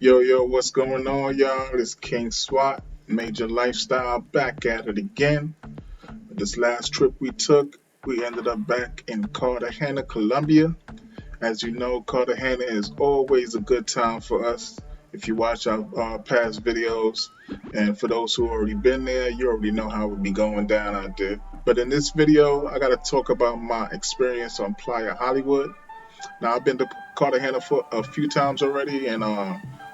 Yo, yo, what's going on, y'all? It's King SWAT, Major Lifestyle, back at it again. This last trip we took, we ended up back in Cartagena, Colombia. As you know, Cartagena is always a good time for us. If you watch our past videos, and for those who already been there, you already know how we be going down out there. But in this video, I gotta talk about my experience on Playa Hollywood. Now I've been to Cartagena for a few times already, and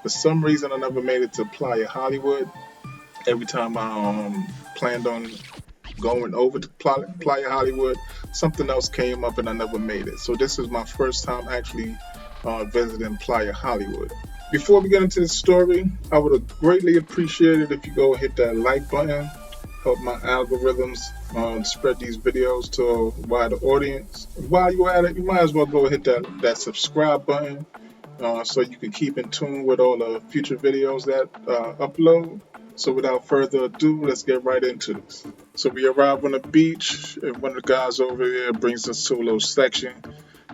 for some reason I never made it to Playa Hollywood. Every time I planned on going over to Playa Hollywood, something else came up and I never made it. So this is my first time actually visiting Playa Hollywood. Before we get into the story, I would have greatly appreciated if you go hit that like button, help my algorithms spread these videos to a wider audience. While you're at it, you might as well go hit that subscribe button so you can keep in tune with all the future videos that upload. So without further ado, let's get right into this. So we arrive on the beach, and one of the guys over there brings us to a little section,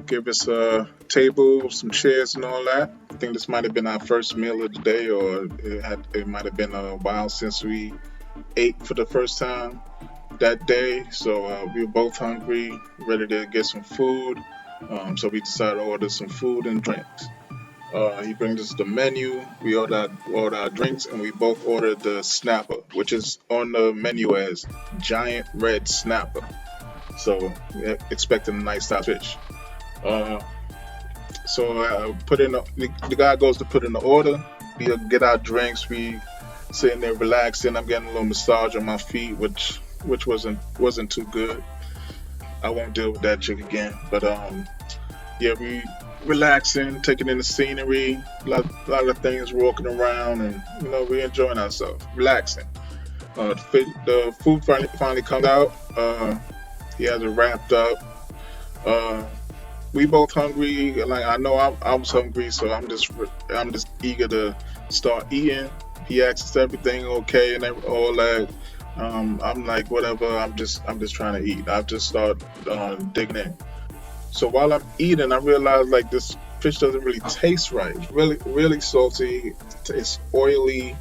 give us a table, some chairs, and all that. I think this might have been our first meal of the day, or it might have been a while since we ate for the first time that day. So we were both hungry, ready to get some food. So we decided to order some food and drinks. He brings us the menu. We ordered our drinks, and we both ordered the snapper, which is on the menu as giant red snapper. So expecting a nice size fish. Uh, so put in the guy goes to put in the order. We get our drinks. We sitting there relaxing. I'm getting a little massage on my feet, which wasn't too good. I won't deal with that chick again. But yeah, we relaxing, taking in the scenery, lot of things walking around, and we enjoying ourselves, relaxing. The food finally comes out. He has it wrapped up. Uh, we both hungry. Like I know I was hungry, so I'm just eager to start eating. He asks everything okay and all that. I'm like whatever. I'm just trying to eat. I just start digging in. So while I'm eating, I realize like this fish doesn't really taste right. It's really salty. It's oily,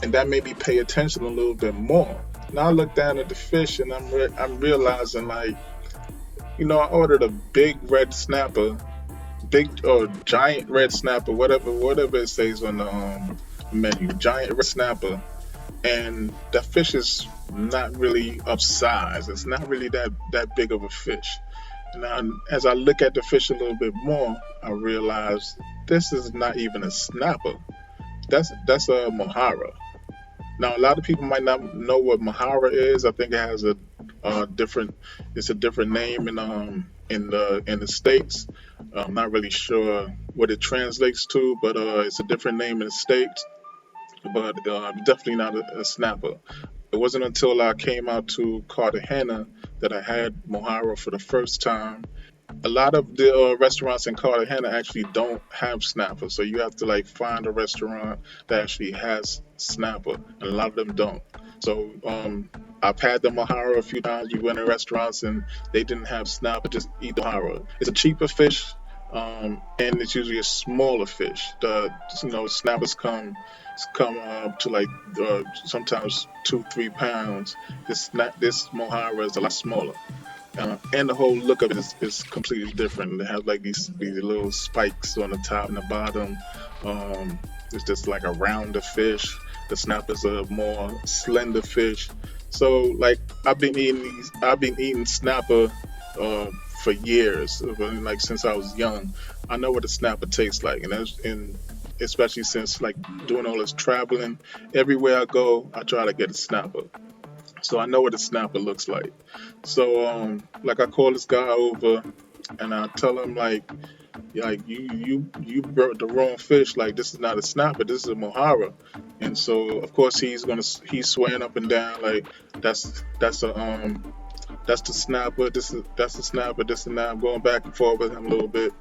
and that made me pay attention a little bit more. Now I look down at the fish, and I'm realizing like I ordered a big red snapper, big or giant red snapper, whatever it says on the menu, giant red snapper, and that fish is not really of size. It's not really that big of a fish. Now, as I look at the fish a little bit more, I realize this is not even a snapper. That's a mohara. Now, a lot of people might not know what mohara is. I think it has different. It's a different name in the states. I'm not really sure what it translates to, but it's a different name in the states. But definitely not a snapper. It wasn't until I came out to Cartagena that I had mohara for the first time. A lot of the restaurants in Cartagena actually don't have snapper, so you have to like find a restaurant that actually has snapper, and a lot of them don't. So I've had the mohara a few times. We went in restaurants and they didn't have snapper, just eat the mohara. It's a cheaper fish, and it's usually a smaller fish. The snappers come up to like sometimes 2-3 pounds. This mohara is a lot smaller. And the whole look of it is completely different. It has like these little spikes on the top and the bottom. It's just like a rounder fish. The snappers are more slender fish. So like I've been eating snapper for years, like since I was young. I know what a snapper tastes like, and especially since like doing all this traveling, everywhere I go, I try to get a snapper. So I know what a snapper looks like. So like I call this guy over and I tell him like you brought the wrong fish. Like this is not a snapper, this is a mohara. And so of course he's swaying up and down like that's the snapper. That's the snapper. This and that. I'm going back and forth with him a little bit,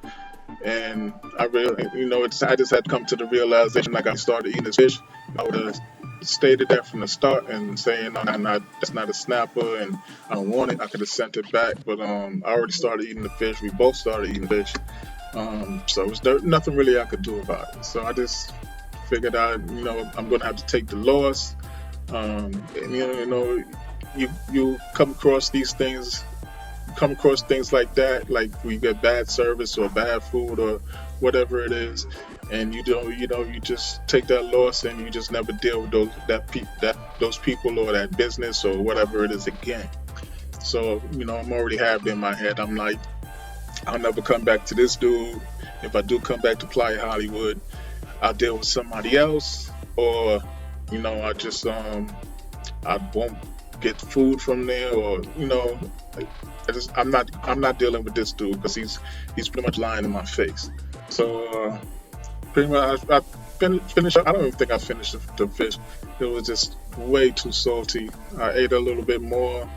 and I really, I just had to come to the realization like I started eating this fish. I would have stated that from the start and saying no, that's not a snapper and I don't want it. I could have sent it back, but I already started eating the fish. We both started eating fish, so it was nothing really I could do about it. So I just figured I'm gonna have to take the loss. And, you come across things like that, like we get bad service or bad food or whatever it is, and you just take that loss and you just never deal with those people or that business or whatever it is again. So I'm already have it in my head. I'm like, I'll never come back to this dude. If I do come back to Playa Hollywood, I'll deal with somebody else, or I just I won't get food from there, or I'm not dealing with this dude because he's pretty much lying in my face. So pretty much I finished. I don't even think I finished the fish. It was just way too salty. I ate a little bit more.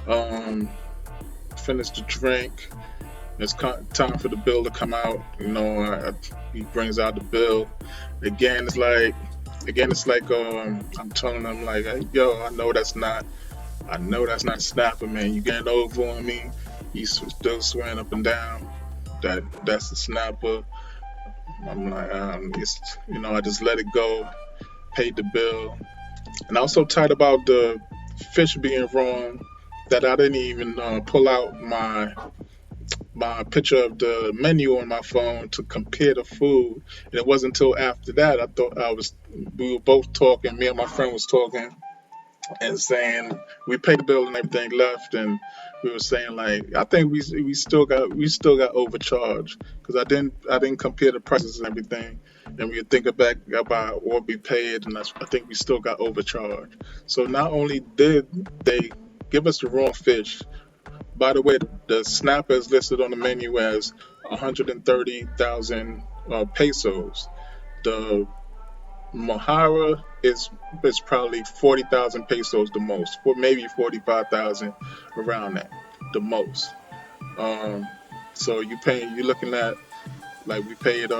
Um, Finished the drink. It's time for the bill to come out. He brings out the bill. Again, it's like I'm telling him like, hey, yo, I know that's not snapper, man. You getting over on me. He's still swearing up and down that that's the snapper. I'm like, I just let it go, paid the bill. And I was so tight about the fish being wrong that I didn't even pull out my picture of the menu on my phone to compare the food. And it wasn't until after that we were both talking, me and my friend was talking and saying we paid the bill and everything left, and we were saying like I think we still got overcharged because I didn't compare the prices and everything, and we were thinking back about what we paid, and I think we still got overcharged. So not only did they give us the wrong fish, by the way, the snapper is listed on the menu as 130,000 pesos. The Mohara is probably 40,000 pesos the most, or maybe 45,000, around that, the most. Um, so you're looking at like we paid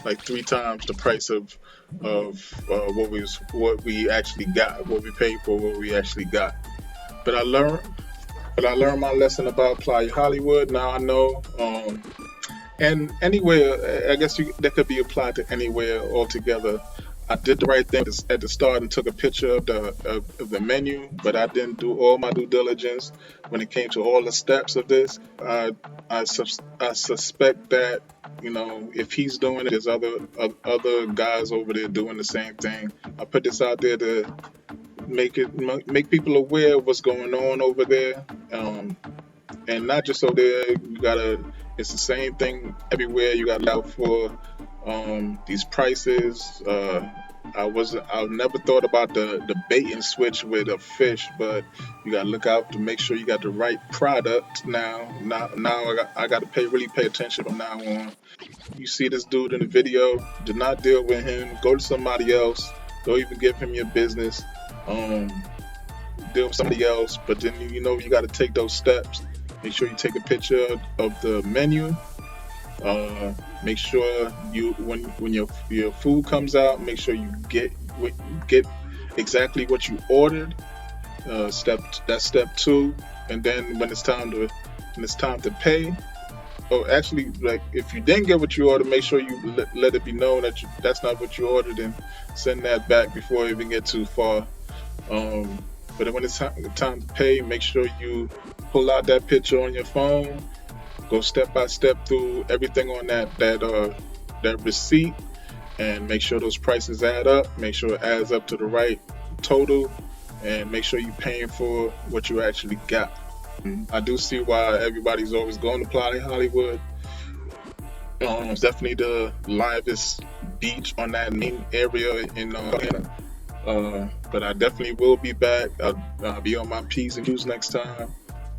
like three times the price of what we actually got, what we paid for, what we actually got. But I learned my lesson about Playa Hollywood. Now I know. And anywhere, I guess that could be applied to anywhere altogether. I did the right thing at the start and took a picture of the menu, but I didn't do all my due diligence when it came to all the steps of this. I suspect that if he's doing it, there's other guys over there doing the same thing. I put this out there to make people aware of what's going on over there. And not just over there. It's the same thing everywhere. You got to look out for these prices. I've never thought about the bait and switch with a fish, but you got to look out to make sure you got the right product. Now I got to really pay attention from now on. You see this dude in the video, do not deal with him. Go to somebody else. Don't even give him your business. Um, Deal with somebody else, but then you got to take those steps. Make sure you take a picture of the menu. Make sure when your food comes out, make sure you get exactly what you ordered. That's step two. And then when it's time to pay. Oh, actually, like if you didn't get what you ordered, make sure you let it be known that that's not what you ordered, and send that back before you even get too far. But then when it's time to pay, make sure you pull out that picture on your phone, go step by step through everything on that receipt, and make sure those prices add up. Make sure it adds up to the right total, and make sure you're paying for what you actually got. I do see why everybody's always going to Playa Hollywood. It's definitely the livest beach on that main area in but I definitely will be back. I'll be on my P's and Q's next time.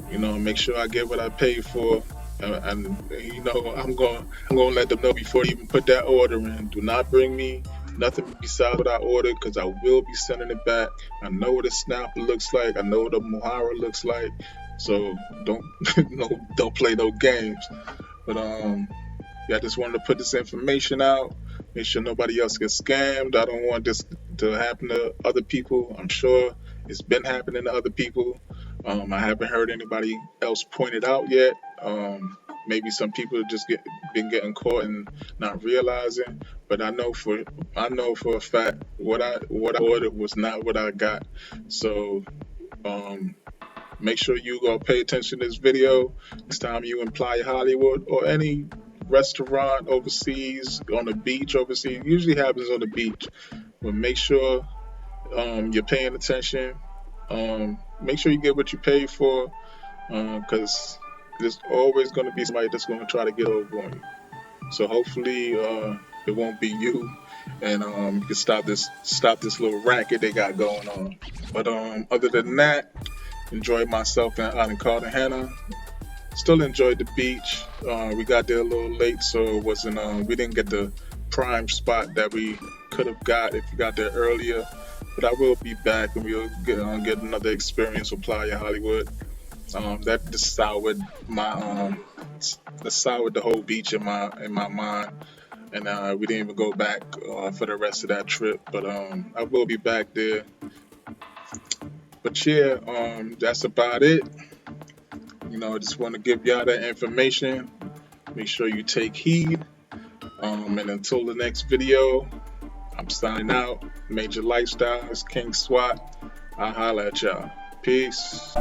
Make sure I get what I paid for. And I'm gonna let them know before they even put that order in. Do not bring me nothing besides what I ordered, because I will be sending it back. I know what a snapper looks like. I know what a mohara looks like. So don't don't play no games. But yeah, I just wanted to put this information out. Make sure nobody else gets scammed. I don't want this to happen to other people. I'm sure it's been happening to other people. I haven't heard anybody else point it out yet. Maybe some people just been getting caught and not realizing. but I know for a fact what I ordered was not what I got. So um, make sure you go pay attention to this video next time you in Playa Hollywood or any restaurant overseas, on the beach overseas. It usually happens on the beach, but make sure you're paying attention. Make sure you get what you pay for, because there's always going to be somebody that's going to try to get over on you. So hopefully it won't be you, and you can stop this little racket they got going on. But other than that, enjoyed myself out in Cartagena. Still enjoyed the beach. We got there a little late, so it wasn't. We didn't get the prime spot that we could have got if we got there earlier. But I will be back, and we'll get another experience with Playa Hollywood. That just soured the whole beach in my mind, and we didn't even go back for the rest of that trip. But I will be back there. But yeah, that's about it. I just want to give y'all that information. Make sure you take heed. And until the next video, I'm signing out. Major Lifestyle, it's King Swat. I'll holla at y'all. Peace.